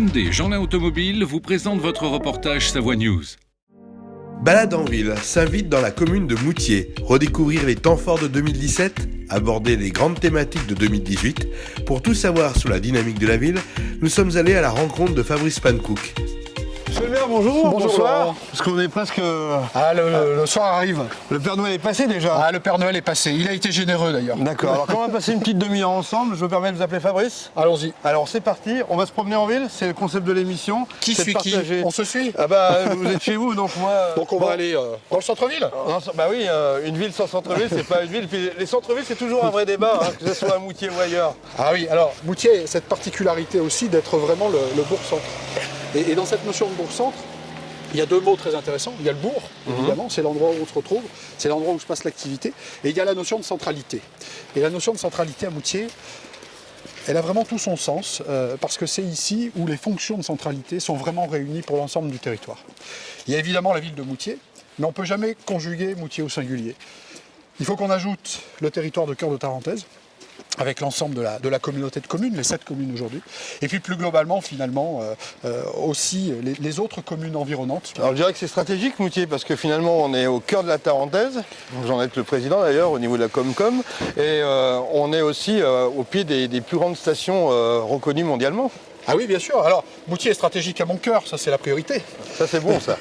Hyundai Jeanlin Automobile vous présente votre reportage Savoie News. Balade en ville s'invite dans la commune de Moutier, redécouvrir les temps forts de 2017, aborder les grandes thématiques de 2018. Pour tout savoir sur la dynamique de la ville, nous sommes allés à la rencontre de Fabrice Pankouk. Monsieur le maire, bonjour. Bonsoir. Laurent. Parce qu'on est presque... Le soir arrive. Le Père Noël est passé déjà. Ah, le Père Noël est passé. Il a été généreux d'ailleurs. D'accord. Alors quand on va passer une petite demi-heure ensemble, je me permets de vous appeler Fabrice. Allons-y. Alors c'est parti, on va se promener en ville, c'est le concept de l'émission. Qui C'est suit de qui? partager. On se suit? Ah bah vous êtes chez vous, donc moi... Donc on va aller dans le centre-ville. Bah oui, une ville sans centre-ville, c'est pas une ville. Puis les centres-villes, c'est toujours un vrai débat, hein, que ce soit à Moutier ou ailleurs. Ah oui, alors Moutier a cette particularité aussi d'être vraiment le bourg-centre. Et dans cette notion de bourg-centre, il y a deux mots très intéressants. Il y a le bourg, évidemment, c'est l'endroit où on se retrouve, c'est l'endroit où se passe l'activité. Et il y a la notion de centralité. Et la notion de centralité à Moutier, elle a vraiment tout son sens, parce que c'est ici où les fonctions de centralité sont vraiment réunies pour l'ensemble du territoire. Il y a évidemment la ville de Moutier, mais on ne peut jamais conjuguer Moutier au singulier. Il faut qu'on ajoute le territoire de Cœur de Tarentaise, avec l'ensemble de la communauté de communes, les 7 communes aujourd'hui, et puis plus globalement, finalement, aussi les autres communes environnantes. Alors je dirais que c'est stratégique Moutier, parce que finalement on est au cœur de la Tarentaise, j'en ai le président d'ailleurs au niveau de la Comcom, et on est aussi au pied des plus grandes stations reconnues mondialement. Ah oui, bien sûr. Alors, Moutier est stratégique à mon cœur, ça c'est la priorité. Ça c'est bon ça.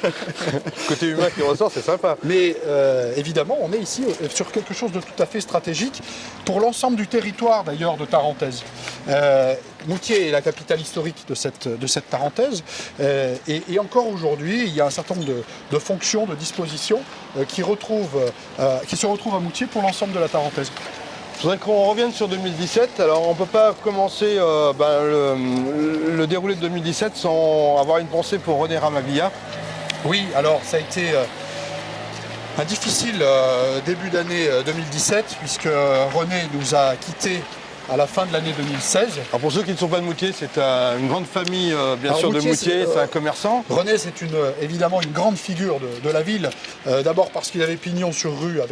Côté humain qui ressort, c'est sympa. Mais évidemment, on est ici sur quelque chose de tout à fait stratégique pour l'ensemble du territoire d'ailleurs de Tarentaise. Moutier est la capitale historique de cette Tarentaise. Et encore aujourd'hui, il y a un certain nombre de fonctions, de dispositions qui se retrouvent à Moutier pour l'ensemble de la Tarentaise. Je voudrais qu'on revienne sur 2017. Alors on ne peut pas commencer le déroulé de 2017 sans avoir une pensée pour René Ramaglia. Oui, alors ça a été un difficile début d'année 2017 puisque René nous a quittés à la fin de l'année 2016. Alors pour ceux qui ne sont pas de Moutier, c'est une grande famille bien sûr Moutier, de Moutier, c'est un commerçant. René c'est évidemment une grande figure de la ville, d'abord parce qu'il avait pignon sur rue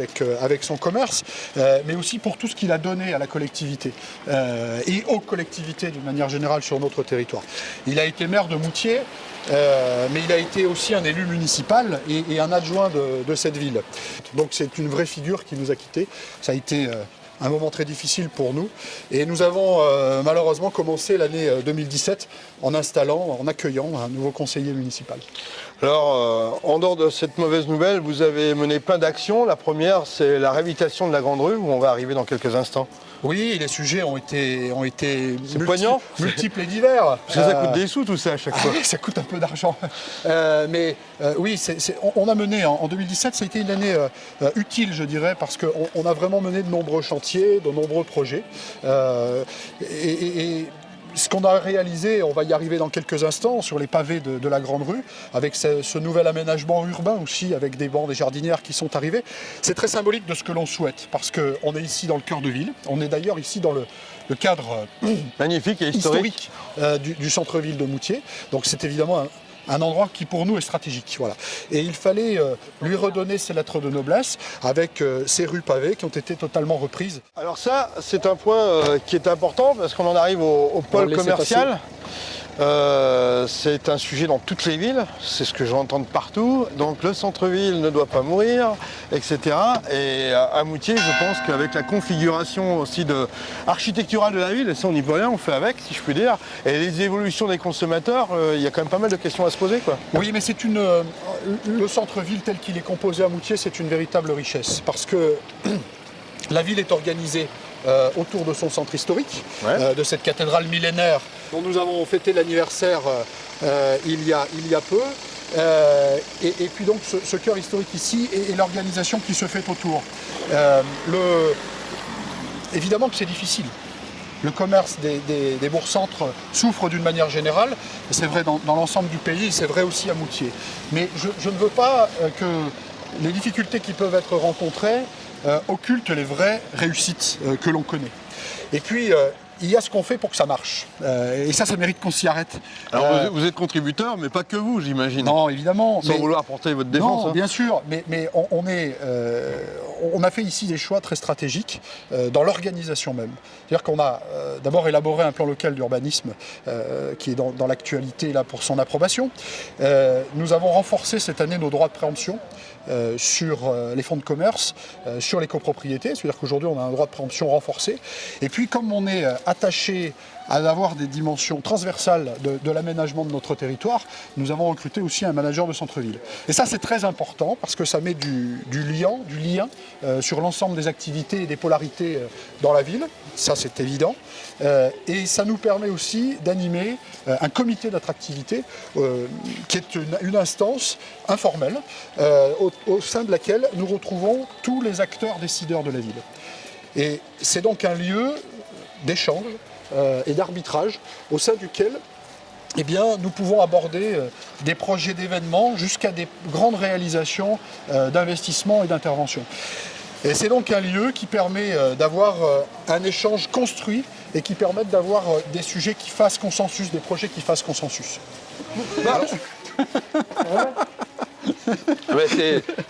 avec son commerce, mais aussi pour tout ce qu'il a donné à la collectivité et aux collectivités d'une manière générale sur notre territoire. Il a été maire de Moutier, mais il a été aussi un élu municipal et un adjoint de cette ville. Donc c'est une vraie figure qui nous a quittés. Ça a été un moment très difficile pour nous. Et nous avons malheureusement commencé l'année 2017 en accueillant un nouveau conseiller municipal. Alors, en dehors de cette mauvaise nouvelle, vous avez mené plein d'actions. La première, c'est la réhabilitation de la Grande Rue, où on va arriver dans quelques instants. Oui, les sujets ont été poignant. Multiples et divers. Parce que ça coûte des sous tout ça à chaque fois. Ça coûte un peu d'argent. Oui, on a mené en 2017, ça a été une année utile, je dirais, parce qu'on a vraiment mené de nombreux chantiers, de nombreux projets. Ce qu'on a réalisé, on va y arriver dans quelques instants, sur les pavés de la Grande Rue, avec ce nouvel aménagement urbain aussi, avec des bancs, des jardinières qui sont arrivés. C'est très symbolique de ce que l'on souhaite, parce qu'on est ici dans le cœur de ville. On est d'ailleurs ici dans le cadre magnifique et historique du centre-ville de Moutier. Donc c'est évidemment un endroit qui pour nous est stratégique. Voilà. Et il fallait lui redonner ses lettres de noblesse avec ces rues pavées qui ont été totalement reprises. Alors ça, c'est un point qui est important parce qu'on en arrive au pôle commercial. C'est un sujet dans toutes les villes, c'est ce que j'entends de partout. Donc le centre-ville ne doit pas mourir, etc. Et à Moutier, je pense qu'avec la configuration aussi architecturale de la ville, et ça on n'y peut rien, on fait avec, si je puis dire, et les évolutions des consommateurs, il y a quand même pas mal de questions à se poser, quoi. Oui, mais le centre-ville tel qu'il est composé à Moutier, c'est une véritable richesse, parce que la ville est organisée autour de son centre historique, de cette cathédrale millénaire dont nous avons fêté l'anniversaire il y a peu. Et puis donc ce cœur historique ici et l'organisation qui se fait autour. Évidemment que c'est difficile. Le commerce des bourgs-centres souffre d'une manière générale, c'est vrai dans l'ensemble du pays, c'est vrai aussi à Moutier. Mais je ne veux pas que les difficultés qui peuvent être rencontrées occultent les vraies réussites que l'on connaît. Et puis, il y a ce qu'on fait pour que ça marche. Et ça mérite qu'on s'y arrête. Alors vous êtes contributeur, mais pas que vous, j'imagine. Non, évidemment. Sans vouloir apporter votre défense. Non, bien sûr, mais on a fait ici des choix très stratégiques dans l'organisation même. C'est-à-dire qu'on a d'abord élaboré un plan local d'urbanisme qui est dans l'actualité là pour son approbation. Nous avons renforcé cette année nos droits de préemption sur les fonds de commerce, sur les copropriétés, c'est-à-dire qu'aujourd'hui on a un droit de préemption renforcé. Et puis comme on est attaché à avoir des dimensions transversales de l'aménagement de notre territoire, nous avons recruté aussi un manager de centre-ville. Et ça c'est très important parce que ça met du lien sur l'ensemble des activités et des polarités dans la ville, ça c'est évident. Et ça nous permet aussi d'animer un comité d'attractivité qui est une instance informelle au sein de laquelle nous retrouvons tous les acteurs décideurs de la ville. Et c'est donc un lieu d'échange et d'arbitrage au sein duquel nous pouvons aborder des projets d'événements jusqu'à des grandes réalisations d'investissement et d'intervention. Et c'est donc un lieu qui permet d'avoir un échange construit et qui permet d'avoir des sujets qui fassent consensus, des projets qui fassent consensus.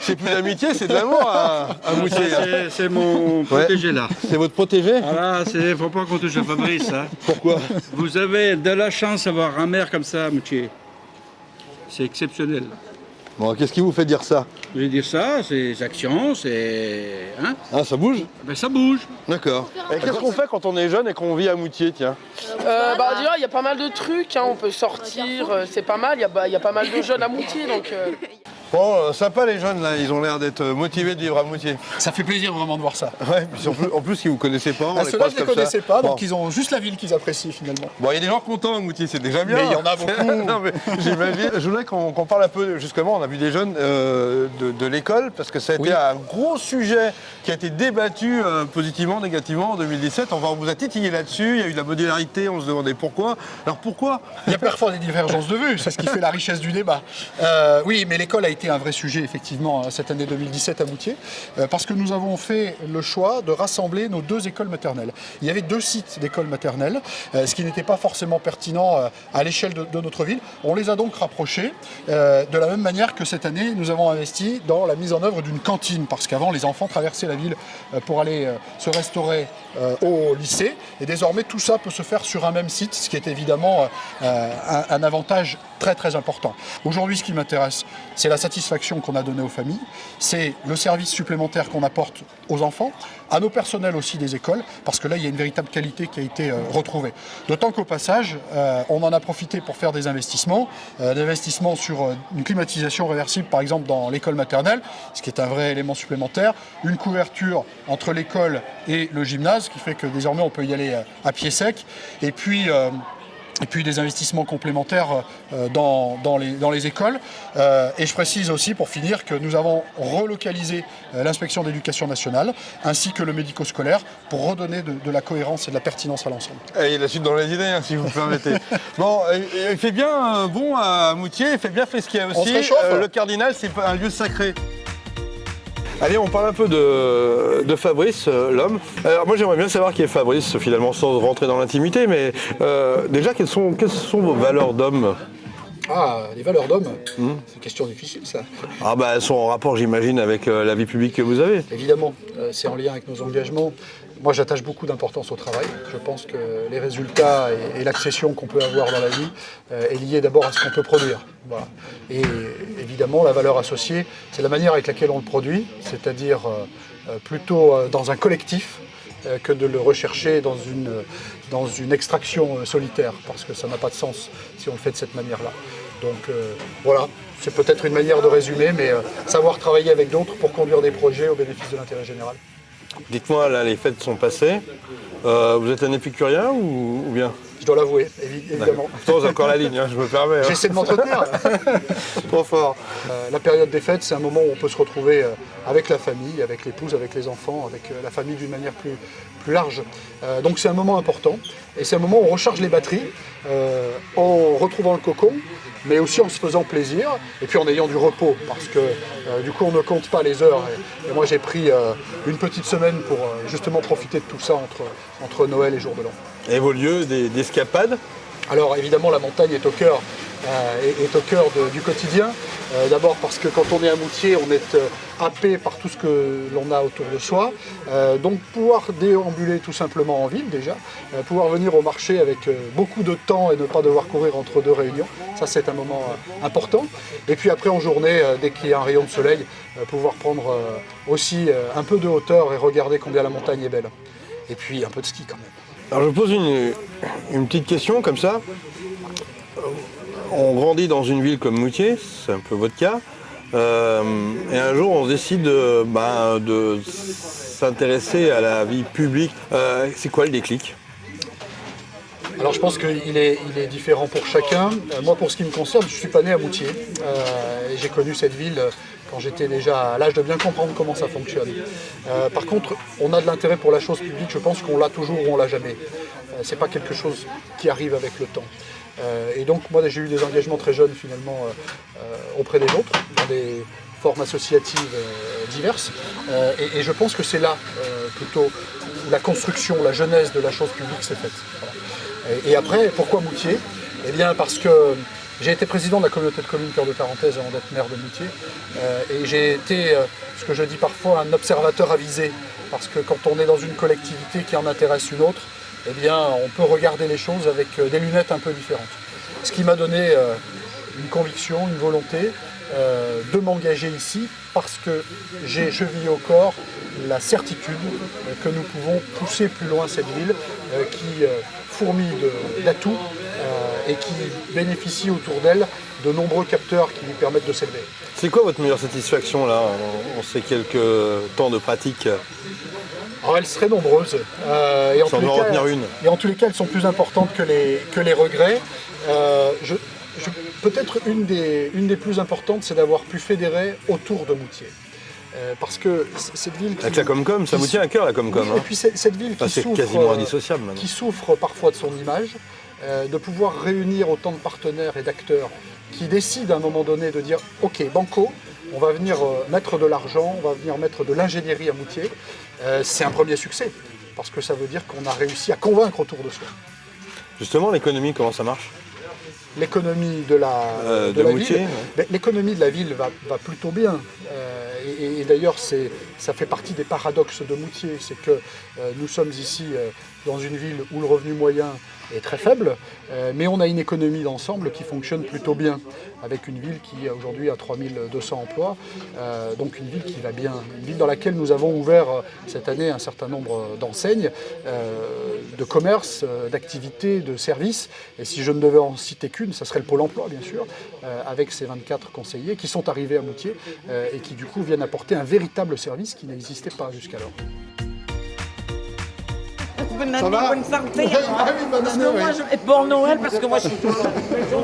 C'est plus d'amitié, c'est de l'amour à Moutier. C'est mon protégé là. C'est votre protégé? Voilà, il ne faut pas qu'on touche à Fabrice. Hein. Pourquoi? Vous avez de la chance d'avoir un maire comme ça, Moutier. C'est exceptionnel. Bon, qu'est-ce qui vous fait dire ça? Je vais dire ça, c'est actions, c'est... Hein? Ah, ça bouge? Ben, ça bouge. D'accord. Et qu'est-ce qu'on fait quand on est jeune et qu'on vit à Moutier, tiens? Déjà, il y a pas mal de trucs, hein, on peut sortir, c'est pas mal, il y a pas mal de jeunes à Moutier, donc... Bon, sympa les jeunes là, ils ont l'air d'être motivés de vivre à Moutier. Ça fait plaisir vraiment de voir ça. Ouais, puis en plus ils vous connaissaient pas, on les ceux-là croise je ne les comme connaissais ça. pas, Bon. donc ils ont juste la ville qu'ils apprécient finalement. Bon, il y a des gens contents à Moutier, c'est déjà bien. Mais il y en a beaucoup. Non, mais j'imagine. Je voudrais qu'on parle un peu, justement, on a vu des jeunes de l'école, parce que ça a été un gros sujet qui a été débattu positivement, négativement en 2017. On vous a titillé là-dessus, il y a eu de la modularité, on se demandait pourquoi. Alors pourquoi? Il y a parfois des divergences de vues, c'est ce qui fait la richesse du débat. Oui, mais l'école a été un vrai sujet effectivement cette année 2017 à Moutier, parce que nous avons fait le choix de rassembler nos 2 écoles maternelles. Il y avait 2 sites d'écoles maternelles, ce qui n'était pas forcément pertinent à l'échelle de notre ville. On les a donc rapprochés, de la même manière que cette année, nous avons investi dans la mise en œuvre d'une cantine, parce qu'avant, les enfants traversaient la ville pour aller se restaurer au lycée, et désormais, tout ça peut se faire sur un même site, ce qui est évidemment un avantage très très important. Aujourd'hui, ce qui m'intéresse, c'est la satisfaction qu'on a donnée aux familles, c'est le service supplémentaire qu'on apporte aux enfants, à nos personnels aussi des écoles, parce que là, il y a une véritable qualité qui a été retrouvée. D'autant qu'au passage, on en a profité pour faire des investissements sur une climatisation réversible, par exemple, dans l'école maternelle, ce qui est un vrai élément supplémentaire, une couverture entre l'école et le gymnase, qui fait que désormais, on peut y aller à pied sec, et puis des investissements complémentaires dans les écoles. Et je précise aussi, pour finir, que nous avons relocalisé l'inspection d'éducation nationale, ainsi que le médico-scolaire, pour redonner de la cohérence et de la pertinence à l'ensemble. Et il y a la suite dans les idées, hein, si vous me permettez. Bon, il fait bien bon à Moutier, il fait bien Fesquia aussi. On se réchauffe. Le Cardinal, c'est un lieu sacré. Allez, on parle un peu de Fabrice, l'homme. Alors moi j'aimerais bien savoir qui est Fabrice, finalement, sans rentrer dans l'intimité, mais déjà, quelles sont vos valeurs d'homme? Ah, les valeurs d'homme, c'est une question difficile ça. Ah bah elles sont en rapport, j'imagine, avec la vie publique que vous avez. Évidemment, c'est en lien avec nos engagements. Moi, j'attache beaucoup d'importance au travail. Je pense que les résultats et l'accession qu'on peut avoir dans la vie est liée d'abord à ce qu'on peut produire. Voilà. Et évidemment, la valeur associée, c'est la manière avec laquelle on le produit, c'est-à-dire plutôt dans un collectif que de le rechercher dans une extraction solitaire, parce que ça n'a pas de sens si on le fait de cette manière-là. Donc voilà, c'est peut-être une manière de résumer, mais savoir travailler avec d'autres pour conduire des projets au bénéfice de l'intérêt général. Dites-moi, là, les fêtes sont passées. Vous êtes un épicurien ou bien? Je dois l'avouer, évidemment. Pose encore la ligne, hein, je me permets. Hein. J'essaie de m'entretenir. Trop fort. La période des fêtes, c'est un moment où on peut se retrouver avec la famille, avec l'épouse, avec les enfants, avec la famille d'une manière plus large. Donc c'est un moment important et c'est un moment où on recharge les batteries en retrouvant le cocon mais aussi en se faisant plaisir, et puis en ayant du repos, parce que du coup on ne compte pas les heures, et moi j'ai pris une petite semaine pour justement profiter de tout ça entre Noël et Jour de l'An. Et vos lieux d'escapade? Alors évidemment la montagne est au cœur, du quotidien. D'abord parce que quand on est à Moutier, on est happé par tout ce que l'on a autour de soi. Donc pouvoir déambuler tout simplement en ville déjà, pouvoir venir au marché avec beaucoup de temps et ne pas devoir courir entre deux réunions, ça c'est un moment important. Et puis après en journée, dès qu'il y a un rayon de soleil, pouvoir prendre aussi un peu de hauteur et regarder combien la montagne est belle. Et puis un peu de ski quand même. Alors je vous pose une petite question comme ça. On grandit dans une ville comme Moutier, c'est un peu votre cas, et un jour on décide de s'intéresser à la vie publique. C'est quoi le déclic? Alors je pense qu'il est différent pour chacun. Moi pour ce qui me concerne, je ne suis pas né à Moutier. Et j'ai connu cette ville quand j'étais déjà à l'âge de bien comprendre comment ça fonctionne. Par contre, on a de l'intérêt pour la chose publique, je pense qu'on l'a toujours ou on l'a jamais. C'est pas quelque chose qui arrive avec le temps. Et donc moi j'ai eu des engagements très jeunes finalement auprès des autres, dans des formes associatives diverses. Et je pense que c'est là plutôt où la construction, la genèse de la chose publique s'est faite. Voilà. Et après, pourquoi Moutier? Eh bien parce que j'ai été président de la communauté de communes Cœur de Tarentaise avant d'être maire de Moutier. Et j'ai été, ce que je dis parfois, un observateur avisé. Parce que quand on est dans une collectivité qui en intéresse une autre, eh bien, on peut regarder les choses avec des lunettes un peu différentes. Ce qui m'a donné une conviction, une volonté de m'engager ici parce que j'ai chevillé au corps la certitude que nous pouvons pousser plus loin cette ville qui fourmille d'atouts et qui bénéficie autour d'elle de nombreux capteurs qui lui permettent de s'élever. C'est quoi votre meilleure satisfaction là, en ces quelques temps de pratique? Alors, elles seraient nombreuses. Et en tous les cas, elles sont plus importantes que les regrets. Peut-être une des plus importantes, c'est d'avoir pu fédérer autour de Moutier. Parce que cette ville qui... Avec la Comcom, ça Moutier à cœur la Comcom. Oui, et puis cette ville qui souffre parfois de son image, de pouvoir réunir autant de partenaires et d'acteurs qui décident à un moment donné de dire « Ok, banco, on va venir mettre de l'argent, on va venir mettre de l'ingénierie à Moutier », c'est un premier succès, parce que ça veut dire qu'on a réussi à convaincre autour de soi. Justement, l'économie, comment ça marche? L'économie de la Moutier, ville, ouais. L'économie de la ville va plutôt bien. Et d'ailleurs, ça fait partie des paradoxes de Moutier, c'est que nous sommes ici dans une ville où le revenu moyen est très faible, mais on a une économie d'ensemble qui fonctionne plutôt bien, avec une ville qui aujourd'hui a 3200 emplois, donc une ville qui va bien, une ville dans laquelle nous avons ouvert cette année un certain nombre d'enseignes, de commerces, d'activités, de services, et si je ne devais en citer qu'une, ça serait le Pôle emploi bien sûr, avec ses 24 conseillers qui sont arrivés à Moutier et qui du coup viennent apporter un véritable service qui n'existait pas jusqu'alors. Bonne année, bonne santé. Parce que moi, je... Pour Noël, parce que moi, je suis tout seul. On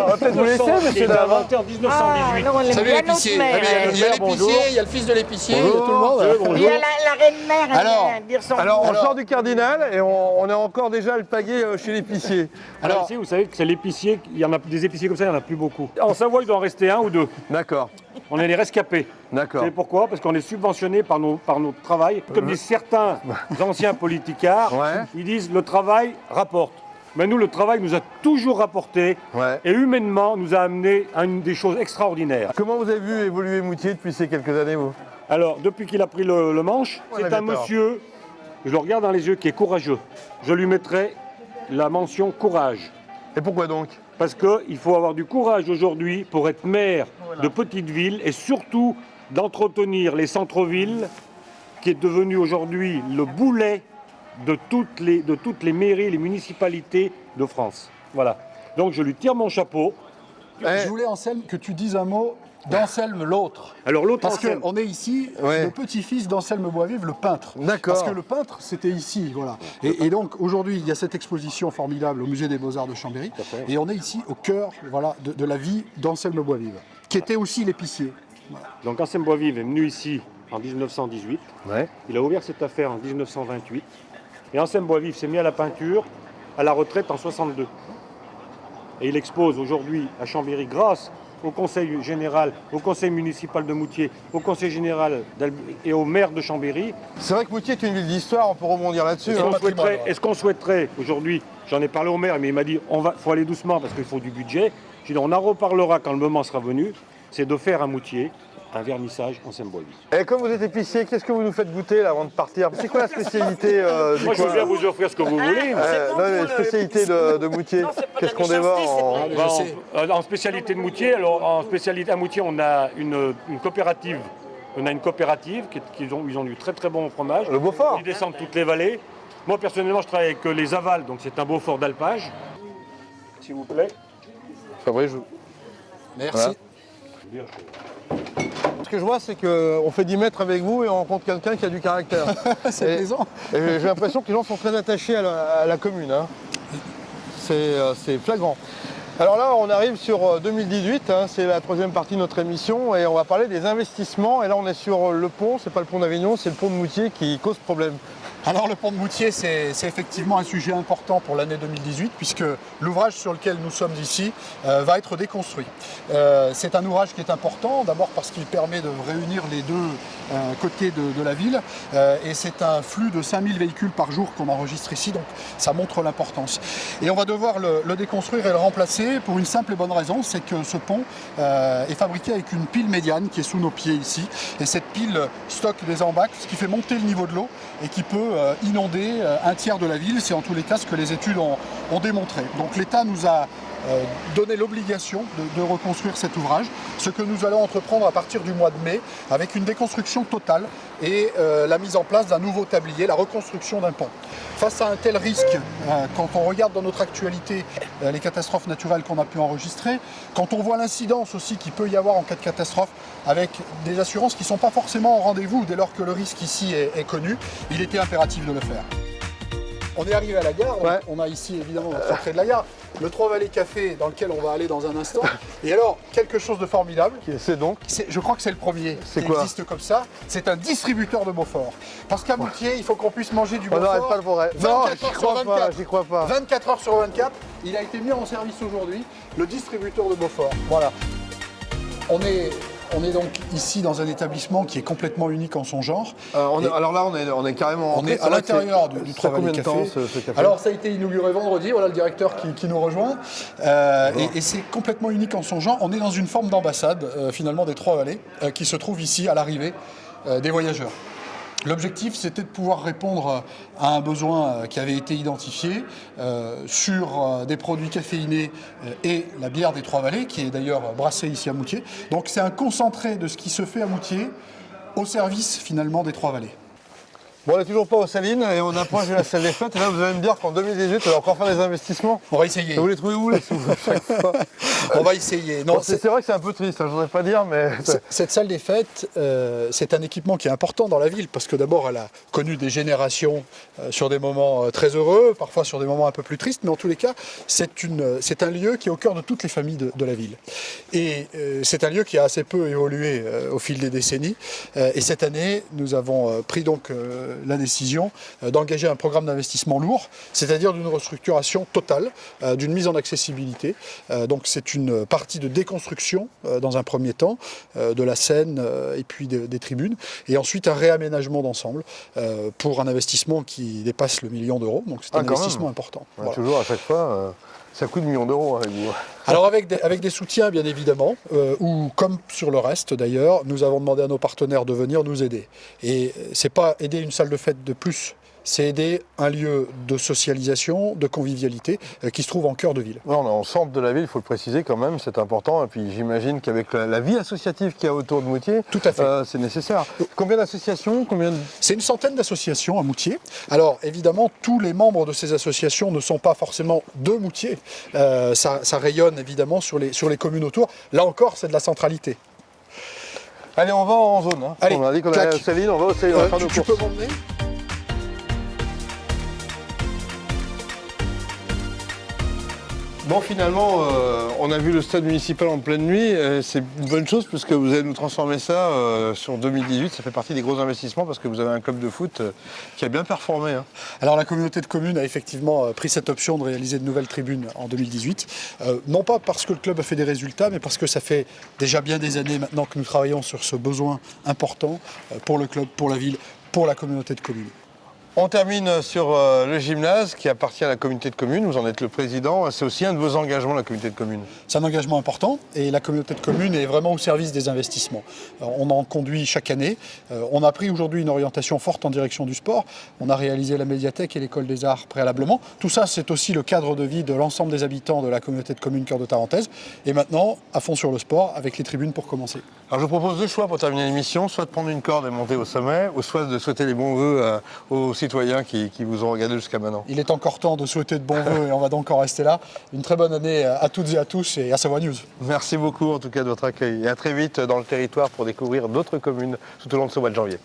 va peut-être vous laisser, monsieur Dame. En 1918. Non, on aime bien notre mère. Il y a l'épicier, il y a le fils de l'épicier, il y a tout le monde. Il y a la reine-mère, elle vient dire son Alors, on sort du cardinal et on est encore déjà le pagaie chez l'épicier. Alors ici, vous savez que c'est l'épicier, il y en a des épiciers comme ça, il n'y en a plus beaucoup. En Savoie, il doit en rester un ou deux. D'accord. On est les rescapés. D'accord. Vous savez pourquoi? Parce qu'on est subventionné par notre travail. Comme disent certains anciens politicards, ils disent le travail rapporte. Mais nous, le travail nous a toujours rapporté et humainement nous a amené à une des choses extraordinaires. Comment vous avez vu évoluer Moutier depuis ces quelques années, vous? Alors, depuis qu'il a pris le manche, c'est un monsieur, je le regarde dans les yeux, qui est courageux. Je lui mettrai la mention courage. Et pourquoi donc? Parce qu'il faut avoir du courage aujourd'hui pour être maire de petites villes et surtout d'entretenir les centres-villes qui est devenu aujourd'hui le boulet de toutes les mairies, les municipalités de France. Voilà. Donc je lui tire mon chapeau. Je voulais, Anselme, que tu dises un mot d'Anselme l'autre. Alors l'autre Parce Anselme. qu'on est ici, le petit-fils d'Anselme Boisvive, le peintre. D'accord. Parce que le peintre, c'était ici, voilà. Et donc aujourd'hui, il y a cette exposition formidable au Musée des Beaux-Arts de Chambéry. Et on est ici au cœur, voilà, de la vie d'Anselme Boisvive, qui était aussi l'épicier. Voilà. Donc Anselme Boisvive est venu ici en 1918. Il a ouvert cette affaire en 1928. Et Anselme Boisvive s'est mis à la peinture à la retraite en 62. et il expose aujourd'hui à Chambéry grâce au Conseil général, au Conseil municipal de Moutier, au Conseil général et au maire de Chambéry. C'est vrai que Moutier est une ville d'histoire, on peut rebondir là-dessus. Est-ce qu'on souhaiterait, aujourd'hui, j'en ai parlé au maire, mais il m'a dit faut aller doucement parce qu'il faut du budget. J'ai dit on en reparlera quand le moment sera venu, c'est de faire à Moutier un vernissage en symbolique. Et comme vous êtes épicier, qu'est-ce que vous nous faites goûter là avant de partir? C'est quoi la spécialité du Moi je veux coin? bien vous offrir ce que vous voulez. La spécialité de Moutier, qu'est-ce qu'on dévore En spécialité de Moutier, alors en spécialité à Moutier, on a une coopérative. On a une coopérative ils ont du très très bon fromage. Le Beaufort. Ils descendent toutes les vallées. Moi personnellement, je travaille avec les Avals, donc c'est un Beaufort d'alpage. S'il vous plaît. Fabrice, Merci. Voilà. Ce que je vois, c'est qu'on fait 10 mètres avec vous et on rencontre quelqu'un qui a du caractère. C'est plaisant. Et j'ai l'impression que les gens sont très attachés à la commune. Hein. C'est flagrant. Alors là, on arrive sur 2018, hein, c'est la troisième partie de notre émission et on va parler des investissements. Et là, on est sur le pont, c'est pas le pont d'Avignon, c'est le pont de Moutier qui cause problème. Alors le pont de Moutier, c'est effectivement un sujet important pour l'année 2018 puisque l'ouvrage sur lequel nous sommes ici va être déconstruit. C'est un ouvrage qui est important, d'abord parce qu'il permet de réunir les deux côtés de la ville et c'est un flux de 5000 véhicules par jour qu'on enregistre ici, donc ça montre l'importance. Et on va devoir le déconstruire et le remplacer pour une simple et bonne raison, c'est que ce pont est fabriqué avec une pile médiane qui est sous nos pieds ici et cette pile stocke des embâcles, ce qui fait monter le niveau de l'eau et qui peut inonder un tiers de la ville, c'est en tous les cas ce que les études ont démontré. Donc l'État nous a donné l'obligation de reconstruire cet ouvrage, ce que nous allons entreprendre à partir du mois de mai, avec une déconstruction totale et la mise en place d'un nouveau tablier, la reconstruction d'un pont. Face à un tel risque, quand on regarde dans notre actualité les catastrophes naturelles qu'on a pu enregistrer, quand on voit l'incidence aussi qu'il peut y avoir en cas de catastrophe, avec des assurances qui ne sont pas forcément au rendez-vous dès lors que le risque ici est connu, il était impératif de le faire. On est arrivé à la gare, on a ici évidemment notre entrée de la gare, le Trois-Vallées Café dans lequel on va aller dans un instant. Et alors, quelque chose de formidable, C'est donc je crois que c'est le premier qui quoi existe comme ça, c'est un distributeur de Beaufort. Parce qu'à Moutier, il faut qu'on puisse manger du on n'arrête Beaufort pas le forêt. 24 Non, heures j'y sur crois 24. pas, j'y crois pas. 24 heures sur 24, il a été mis en service aujourd'hui, le distributeur de Beaufort. Voilà. On est donc ici dans un établissement qui est complètement unique en son genre. Alors là, on est carrément... On est à l'intérieur du Trois-Vallées Café. Combien de temps ce café? Alors ça a été inauguré vendredi, voilà le directeur qui nous rejoint. Et c'est complètement unique en son genre. On est dans une forme d'ambassade finalement des Trois-Vallées qui se trouve ici à l'arrivée des voyageurs. L'objectif, c'était de pouvoir répondre à un besoin qui avait été identifié sur des produits caféinés et la bière des Trois-Vallées, qui est d'ailleurs brassée ici à Moutier. Donc c'est un concentré de ce qui se fait à Moutier au service finalement des Trois-Vallées. Bon, on n'est toujours pas aux Salines et on approche de la salle des fêtes. Et là, vous allez me dire qu'en 2018, on va encore faire des investissements. On va essayer. Et vous les trouvez où, les sous, chaque fois? On va essayer. Non, Bon, c'est vrai que c'est un peu triste, hein, je voudrais pas dire, mais... Cette salle des fêtes, c'est un équipement qui est important dans la ville parce que d'abord, elle a connu des générations sur des moments très heureux, parfois sur des moments un peu plus tristes, mais en tous les cas, c'est un lieu qui est au cœur de toutes les familles de la ville. Et c'est un lieu qui a assez peu évolué au fil des décennies. Et cette année, nous avons pris donc la décision d'engager un programme d'investissement lourd, c'est-à-dire d'une restructuration totale, d'une mise en accessibilité. Donc c'est une partie de déconstruction dans un premier temps de la scène et puis des tribunes, et ensuite un réaménagement d'ensemble pour un investissement qui dépasse le 1 million d'euros. Donc c'est un investissement important. Ouais, Voilà. toujours à chaque fois, ça coûte 1 million d'euros avec vous. Alors avec des soutiens bien évidemment, ou comme sur le reste d'ailleurs, nous avons demandé à nos partenaires de venir nous aider. Et c'est pas aider une salle de fête de plus, c'est aider un lieu de socialisation, de convivialité qui se trouve en cœur de ville. Ouais, on est en centre de la ville, il faut le préciser quand même, c'est important. Et puis j'imagine qu'avec la vie associative qu'il y a autour de Moutier, Tout à fait. C'est nécessaire. Combien d'associations? C'est une centaine d'associations à Moutier. Alors évidemment, tous les membres de ces associations ne sont pas forcément de Moutier. Ça rayonne évidemment sur les communes autour. Là encore, c'est de la centralité. Allez, on va en zone. Hein. Allez, on a dit qu'on allait à Saline, on va au Saline, on va faire nos tu courses. peux m'emmener ? Bon, finalement, on a vu le stade municipal en pleine nuit. C'est une bonne chose puisque vous allez nous transformer ça sur 2018. Ça fait partie des gros investissements parce que vous avez un club de foot qui a bien performé. Hein. Alors la communauté de communes a effectivement pris cette option de réaliser de nouvelles tribunes en 2018. Non pas parce que le club a fait des résultats, mais parce que ça fait déjà bien des années maintenant que nous travaillons sur ce besoin important pour le club, pour la ville, pour la communauté de communes. On termine sur le gymnase qui appartient à la communauté de communes. Vous en êtes le président. C'est aussi un de vos engagements, la communauté de communes. C'est un engagement important et la communauté de communes est vraiment au service des investissements. On en conduit chaque année. On a pris aujourd'hui une orientation forte en direction du sport. On a réalisé la médiathèque et l'école des arts préalablement. Tout ça, c'est aussi le cadre de vie de l'ensemble des habitants de la communauté de communes Cœur de Tarentaise. Et maintenant, à fond sur le sport avec les tribunes pour commencer. Alors je vous propose deux choix pour terminer l'émission, soit de prendre une corde et monter au sommet, ou soit de souhaiter les bons vœux aux citoyens qui vous ont regardé jusqu'à maintenant. Il est encore temps de souhaiter de bons vœux et on va donc en rester là. Une très bonne année à toutes et à tous et à Savoie News. Merci beaucoup en tout cas de votre accueil et à très vite dans le territoire pour découvrir d'autres communes tout au long de ce mois de janvier.